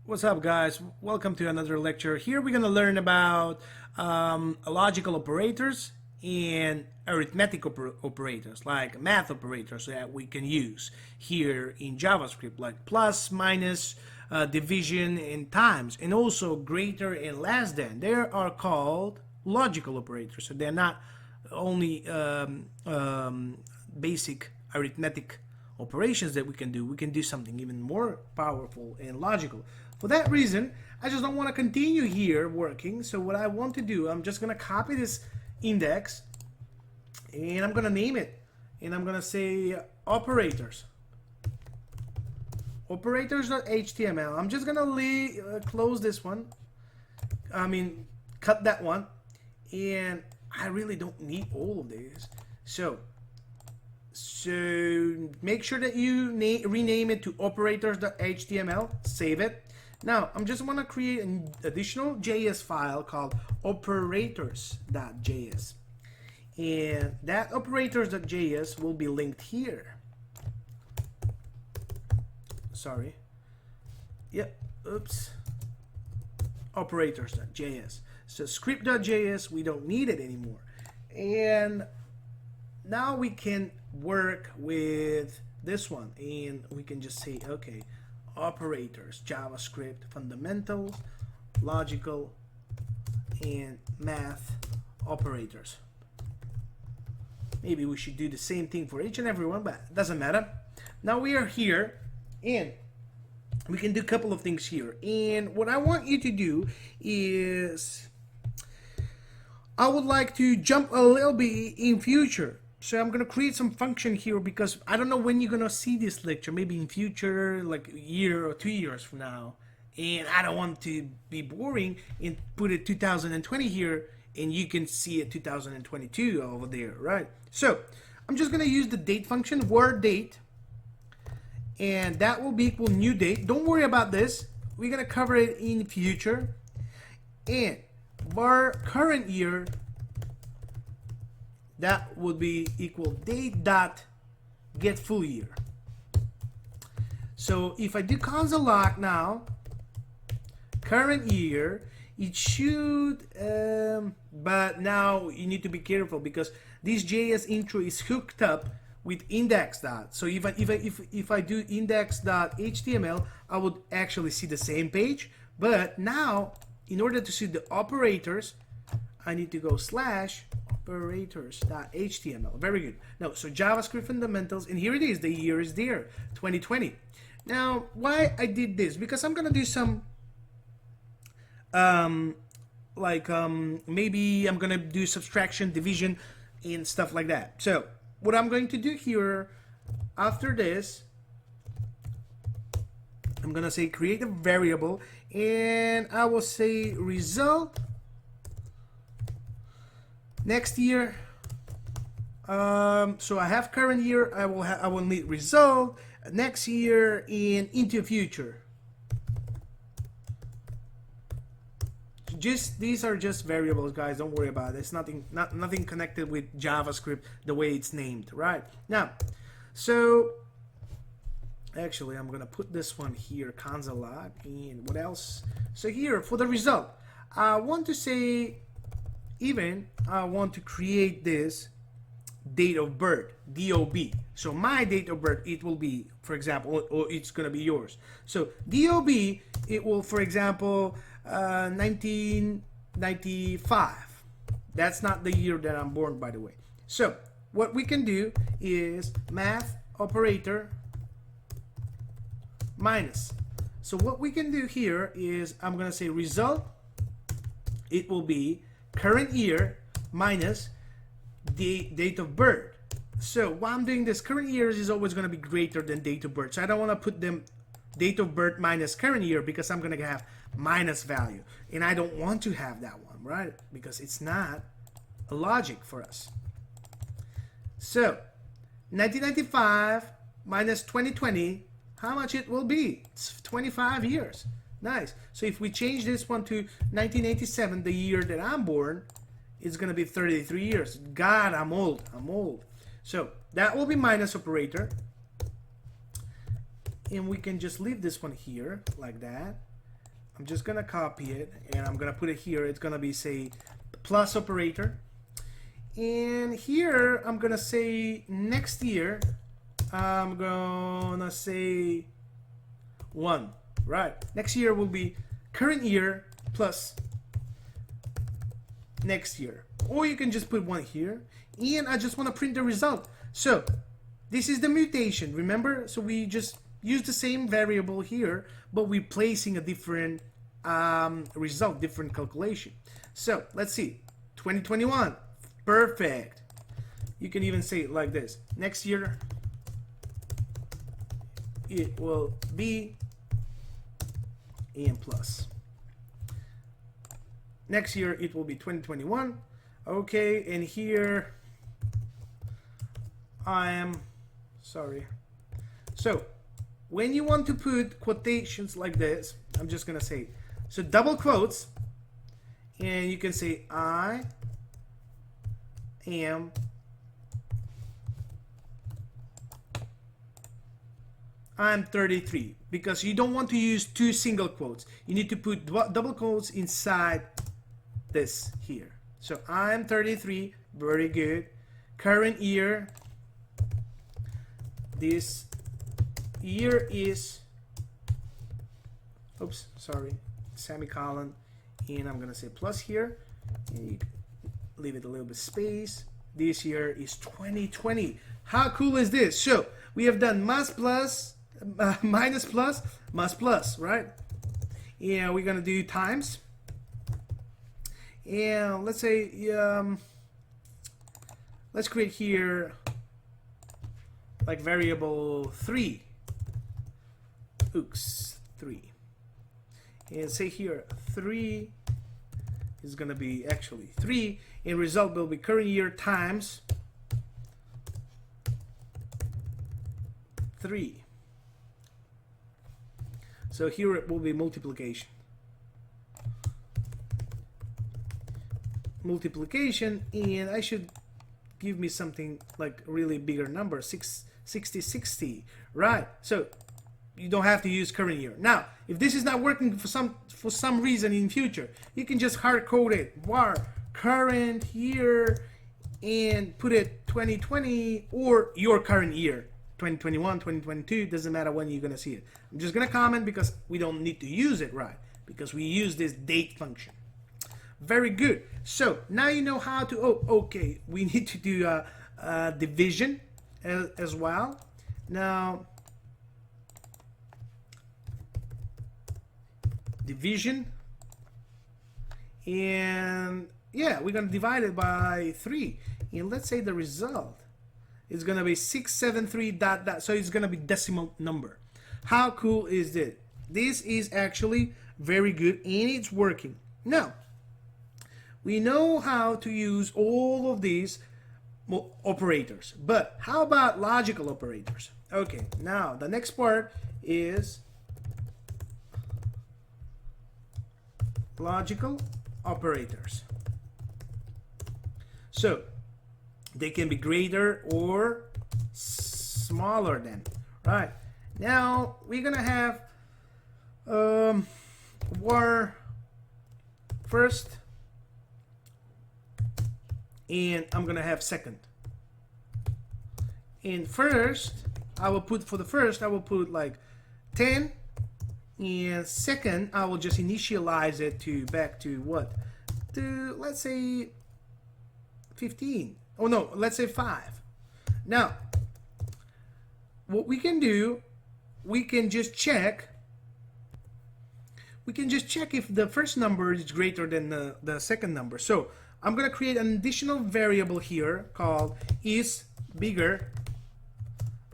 What's up, guys? Welcome to another lecture. Here we're going to learn about logical operators and arithmetic operators, like math operators that we can use here in JavaScript, like plus, minus, division, and times, and also greater and less than. They are called logical operators. So they're not only basic arithmetic operations that we can do something even more powerful and logical. For that reason, I just don't want to continue here working. So what I want to do, I'm just going to copy this index and I'm going to name it, and I'm going to say operators. Operators.html. I'm just going to close this one. Cut that one. And I really don't need all of this. So make sure that you rename it to operators.html, save it. Now, I'm just want to create an additional JS file called operators.js. And that operators.js will be linked here. Sorry. Yep, oops. Operators.js. So script.js, we don't need it anymore. And now we can work with this one, and we can just say, okay, operators, JavaScript, fundamentals, logical, and math operators. Maybe we should do the same thing for each and every one, but it doesn't matter. Now we are here, and we can do a couple of things here. And what I want you to do is, I would like to jump a little bit in future. So I'm going to create some function here because I don't know when you're going to see this lecture. Maybe in future, like a year or 2 years from now. And I don't want to be boring and put it 2020 here and you can see it 2022 over there, right? So I'm just going to use the date function, word date. And that will be equal new date. Don't worry about this. We're going to cover it in future. And var current year, that would be equal date dot get full year. So if I do console log now, current year, it should, but now you need to be careful because this JS intro is hooked up with index dot. So if I do index.html, I would actually see the same page. But now, in order to see the operators, I need to go slash operators.html. Very good. Now, so JavaScript fundamentals, and here it is. The year is there, 2020. Now, why I did this? Because I'm gonna do some, maybe I'm gonna do subtraction, division, and stuff like that. So, what I'm going to do here, after this, I'm gonna say create a variable, and I will say result. Next year, so I have current year. I will need result next year and into future. These are just variables, guys. Don't worry about it. It's nothing connected with JavaScript the way it's named, right? Now, so actually, I'm gonna put this one here, console log, and what else? So here for the result, I want to say. Even I want to create this date of birth, DOB. So my date of birth, it will be, for example, or it's going to be yours. So DOB, it will, for example, 1995. That's not the year that I'm born, by the way. So what we can do is math operator minus. So what we can do here is I'm going to say result. It will be current year minus the date of birth. So while I'm doing this, current year is always going to be greater than date of birth. So I don't want to put them date of birth minus current year because I'm going to have minus value. And I don't want to have that one, right? Because it's not a logic for us. So 1995 minus 2020, how much it will be? It's 25 years. Nice. So if we change this one to 1987, the year that I'm born, it's going to be 33 years. God, I'm old. So that will be minus operator. And we can just leave this one here like that. I'm just gonna copy it and I'm gonna put it here. It's gonna be, say, the plus operator. And here I'm gonna say next year, I'm gonna say 1, right? Next year will be current year plus next year. Or you can just put 1 here. And I just want to print the result. So this is the mutation, remember? So we just use the same variable here, but we're placing a different result, different calculation. So let's see, 2021, perfect. You can even say it like this. Next year, it will be and plus. Next year, it will be 2021. Okay, and here, I am sorry. So when you want to put quotations like this, I'm just gonna say, so double quotes, and you can say I am I'm 33, because you don't want to use 2 single quotes. You need to put double quotes inside this here. So I'm 33, very good. Current year, this year is, oops, sorry, semicolon, and I'm gonna say plus here, and you leave it a little bit space. This year is 2020. How cool is this? So we have done minus plus, right? And we're gonna do times, and let's say let's create here like variable 3. Oops, 3. And say here 3 is gonna be actually 3, and result will be current year times 3. So here it will be multiplication. And I should give me something like really bigger number, 60, right? So you don't have to use current year. Now, if this is not working for some reason in future, you can just hard code it, var current year, and put it 2020 or your current year, 2021, 2022, doesn't matter when you're gonna see it. I'm just gonna comment because we don't need to use it, right? Because we use this date function. Very good. So now you know how to, okay, we need to do division as well. Now, division, and yeah, we're gonna divide it by 3, and let's say the result is gonna be 673 dot dot, so it's gonna be decimal number. How cool is this? This is actually very good, and it's working. Now we know how to use all of these operators, but how about logical operators? Okay, now the next part is logical operators. So they can be greater or smaller than, right? Now we're gonna have var first, and I'm gonna have second. And first, I will put, for the first, I will put like 10, and second, I will just initialize it to back to what? To, let's say 15. Oh no, let's say 5. Now, what we can do, we can just check if the first number is greater than the second number. So I'm gonna create an additional variable here called is bigger,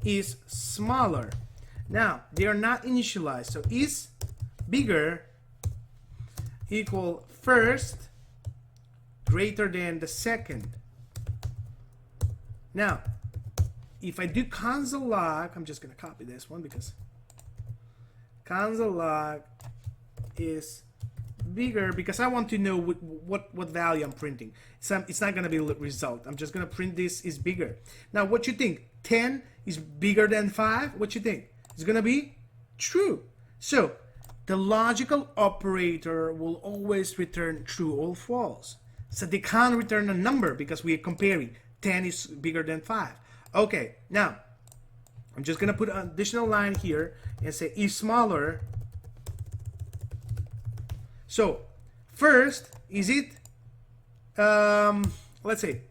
is smaller. Now they are not initialized, so is bigger equal first greater than the second. Now if I do console log, I'm just gonna copy this one because console log is bigger, because I want to know what value I'm printing. It's not gonna be result. I'm just gonna print this is bigger. Now what you think? 10 is bigger than 5? What you think? It's gonna be true. So the logical operator will always return true or false. So they can't return a number because we are comparing 10 is bigger than 5. Okay, now I'm just gonna put an additional line here and say is smaller. So first, is it let's say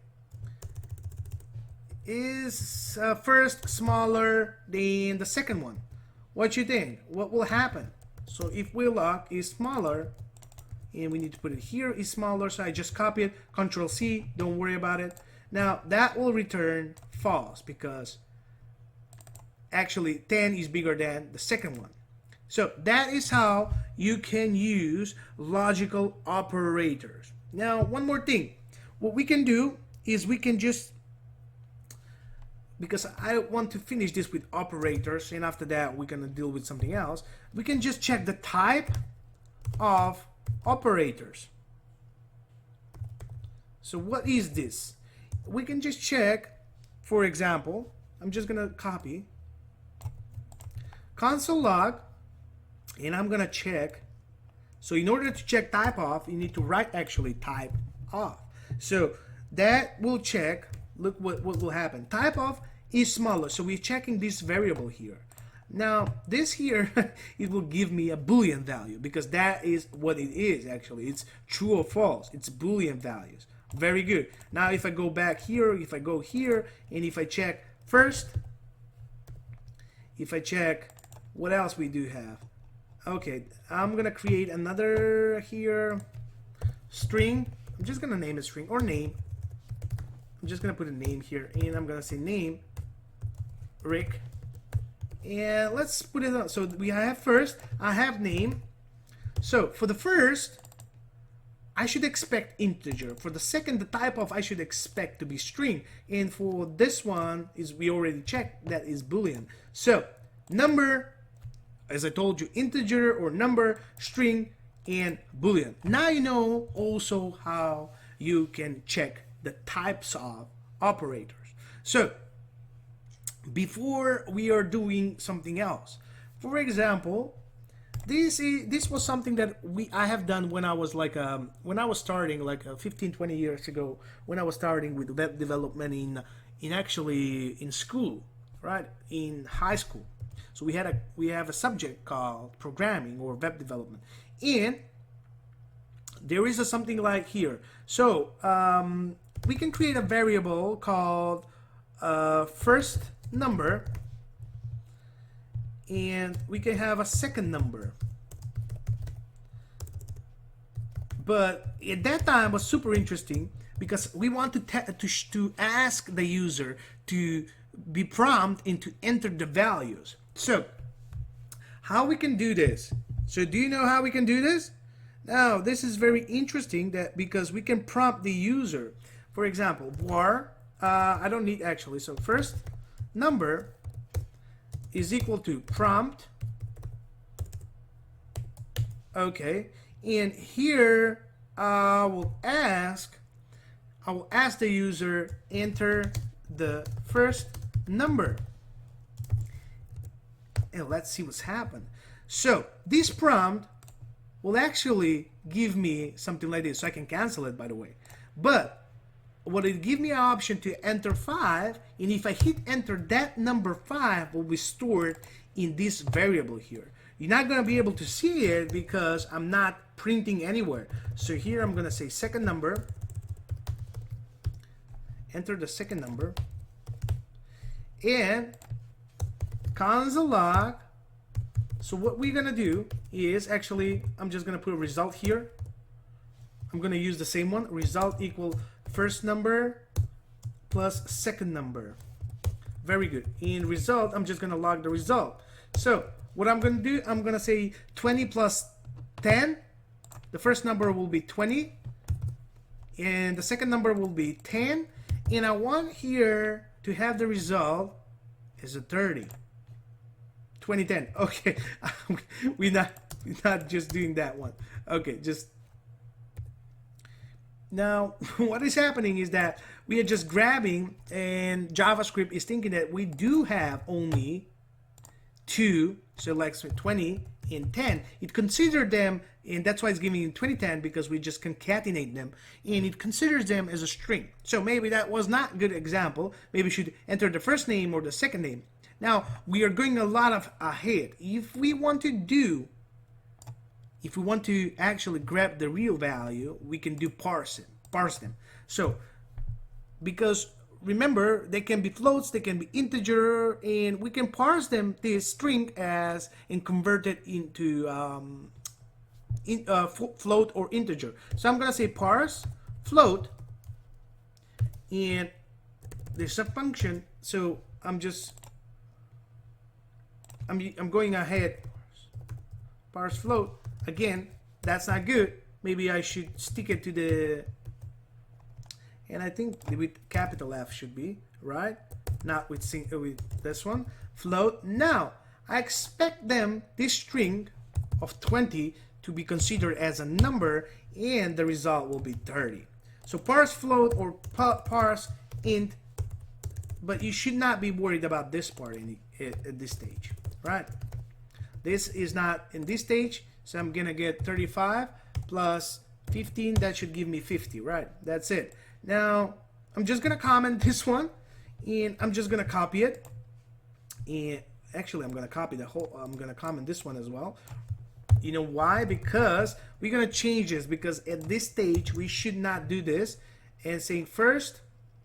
is first smaller than the second one? What you think? What will happen? So if we log is smaller, and we need to put it here, is smaller, so I just copy it, Control C, don't worry about it. Now that will return false because actually 10 is bigger than the second one. So that is how you can use logical operators. Now one more thing, what we can do is we can just, because I want to finish this with operators and after that we're gonna deal with something else, we can just check the type of operators. So what is this? We can just check, for example, I'm just gonna copy console log and I'm gonna check. So in order to check type of, you need to write actually type of. So that will check, look what will happen. Type of is smaller, so we're checking this variable here. Now this here, it will give me a Boolean value because that is what it is actually. It's true or false, it's Boolean values. Very good. Now if I go back here, if I go here, and if I check first, if I check what else we do have. Okay, I'm gonna create another here string. I'm just gonna name it string or name. I'm just gonna put a name here and I'm gonna say name Rick, and let's put it on. So we have first, I have name. So for the first, I should expect integer. For the second, the type of I should expect to be string, and for this one is we already checked, that is Boolean. So number, as I told you, integer or number, string, and Boolean. Now you know also how you can check the types of operators. So before we are doing something else, for example, this was something that I have done when I was like when I was starting like 15-20 years ago, when I was starting with web development in actually in school, right, in high school. So we have a subject called programming or web development, and there is something like here. So we can create a variable called first number, and we can have a second number. But at that time was super interesting because we want to ask the user to be prompted and to enter the values. So how we can do this? So do you know how we can do this? Now this is very interesting, that because we can prompt the user. For example, var I don't need actually. So first number is equal to prompt. Okay, and here I will ask the user enter the first number, and let's see what's happened. So this prompt will actually give me something like this. So I can cancel it, by the way, but what it give me an option to enter 5, and if I hit enter, that number 5 will be stored in this variable here. You're not going to be able to see it because I'm not printing anywhere. So here I'm going to say second number, enter the second number, and console log. So what we're going to do is actually, I'm just going to put a result here. I'm going to use the same one, result equal first number plus second number. Very good. In result, I'm just going to log the result. So what I'm going to do, I'm going to say 20 plus 10. The first number will be 20, and the second number will be 10, and I want here to have the result is a 30. 2010. Okay, we're not just doing that one. Okay, just now what is happening is that we are just grabbing, and JavaScript is thinking that we do have only 2 So like 20 and 10, it considers them, and that's why it's giving you 2010, because we just concatenate them, and it considers them as a string. So maybe that was not a good example. Maybe you should enter the first name or the second name. Now we are going a lot of ahead. If we want to actually grab the real value, we can do parse them. So because remember, they can be floats, they can be integer, and we can parse them, this string, as and convert it into float or integer. So I'm gonna say parse float, and there's a function. So I'm going ahead. Parse float again. That's not good. Maybe I should stick it to the. And I think with capital F should be, right? Not with this one. Float. Now, I expect this string of 20 to be considered as a number, and the result will be 30. So parse float or parse int, but you should not be worried about this part at this stage, right? This is not in this stage, so I'm gonna get 35 plus 15, that should give me 50, right? That's it. Now, I'm just gonna comment this one, and I'm just gonna copy it. And actually, I'm gonna copy I'm gonna comment this one as well. You know why? Because we're gonna change this, because at this stage, we should not do this. And saying first,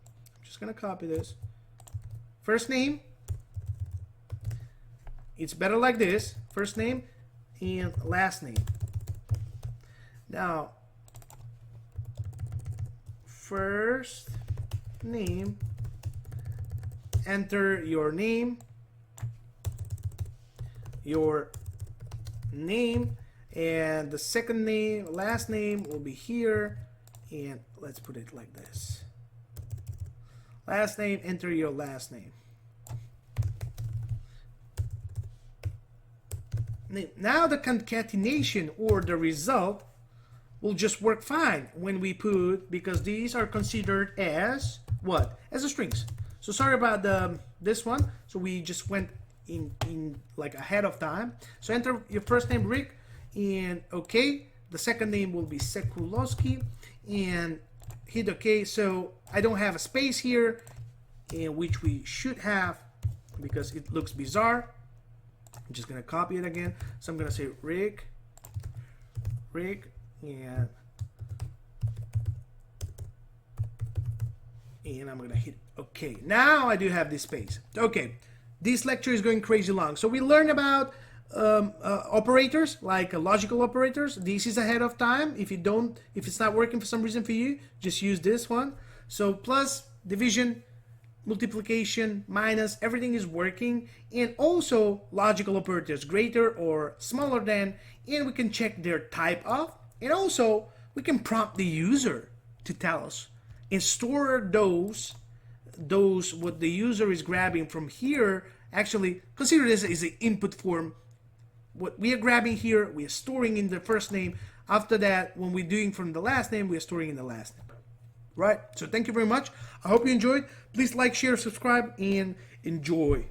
I'm just gonna copy this. First name, it's better like this. First name and last name. Now, first name, enter your name, and the second name, last name will be here, and let's put it like this. Last name, enter your last name. Now the concatenation or the result will just work fine when we put, because these are considered as what? As a strings. So sorry about this one. So we just went in like ahead of time. So enter your first name, Rick, and okay. The second name will be Sekulowski, and hit OK. So I don't have a space here, which we should have because it looks bizarre. I'm just gonna copy it again. So I'm gonna say Rick, and I'm gonna hit OK. Now I do have this space. Okay, this lecture is going crazy long. So we learned about operators, like logical operators. This is ahead of time. If it's not working for some reason for you, just use this one. So plus, division, multiplication, minus, everything is working. And also logical operators, greater or smaller than, and we can check their type of, and also we can prompt the user to tell us and store those what the user is grabbing from here. Actually consider this as an input form. What we are grabbing here, we are storing in the first name. After that, when we're doing from the last name, we are storing in the last name. Right? So thank you very much. I hope you enjoyed. Please like, share, subscribe, and enjoy.